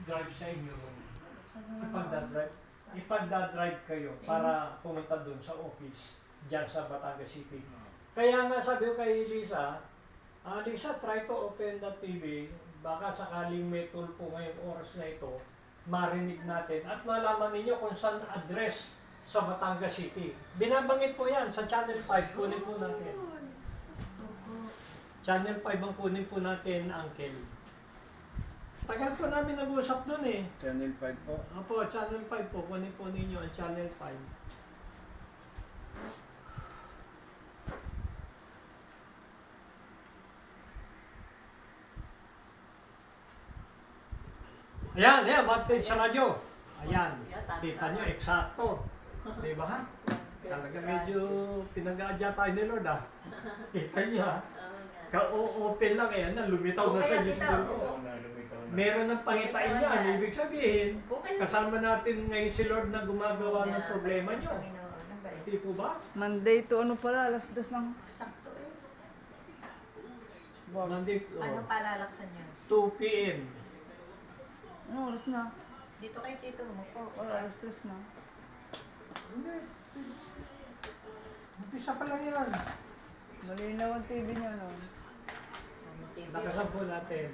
mag-drive sa inyo, ipagdadrive kayo para pumunta dun sa office dyan sa Batangas City. Kaya nga sabi ko kay Lisa, Lisa, try to open the TV. Baka sakaling may tulpo ngayong oras na ito, marinig natin at malaman ninyo kung saan address sa Batangas City. Binabanggit po yan sa Channel 5. Kunin po natin. Channel 5 ang kunin po natin, Uncle. Tagal po namin nag-usap dun eh. Channel 5 po. Opo, Channel 5 po. Kunin po ninyo ang Channel 5. Ayan, ayan, voltage sa radyo. Ayan, kita nyo, eksakto. Diba? Talaga medyo pinag-aadya tayo ni Lord ah. Kita nyo ha. Ka-open lang eh, lumitaw na sa YouTube. Meron ng pangitain niya, ibig sabihin, kasama natin ngayon si Lord na gumagawa ng problema nyo. Hindi po ba? Monday to ano pala, alas 2 lang. Sakto eh. Monday, Anong palalaksan niyo? 2 p.m. Ano oras na? Dito kay tito mo po. Alas 3 na. Hindi. Umpisa pa lang yan. Malinaw ang TV niya no. Nakasan po natin.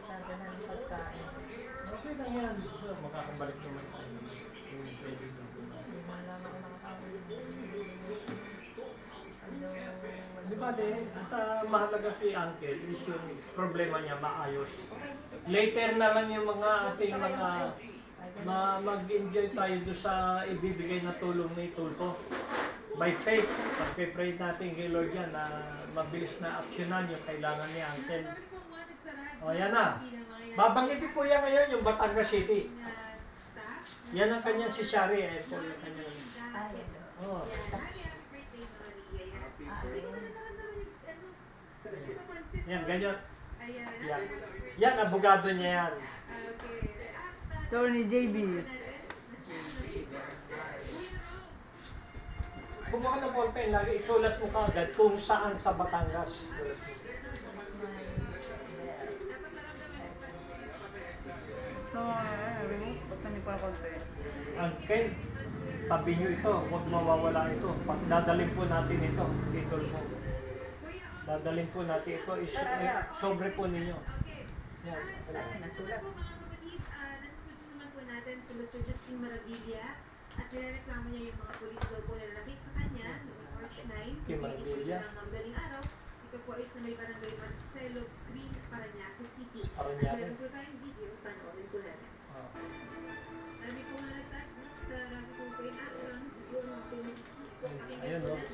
Talaga na ng pagkain. Okay lang yan. Makakabalik naman tayo. Hindi mo lang ako nakakain. Di ba din, at mahalaga kay Uncle is yung problema niya maayos. Later na lang yung mga ating mga mag-enjoy tayo doon sa ibibigay na tulong ni Tulpo. By faith, pag-pray natin kay Lord yan na mabilis na aksyonan yung kailangan ni Uncle. O yan na. Babanggitin po yan ngayon yung Batangas City. Yan ang kanyang si Shari. Ayan po yung kanyang. Oh. Yan, ganyan. Yan. Yan, abogado niya yan. Attorney JB. Kumuha ng ballpen, lagi isulat mo kagad kung saan sa Batangas. So, remote. Buksan niyo pa konti. Uncle, tabi nyo ito. Huwag mawawala ito. Dadalhin po natin ito. Dito po. Dadalhin po natin ito. Sobre po ninyo. Yan. Nasulat. Naman po natin si Mr. Justin Maravilla at nireklamo niya yung mga polis daw po na nalagay sa kanya noong March 9. Kay Maravilla. Ng madaling araw. Ito po ay sa may barangay Marcelo Green, Parañaque City. Parañaque. At meron po tayong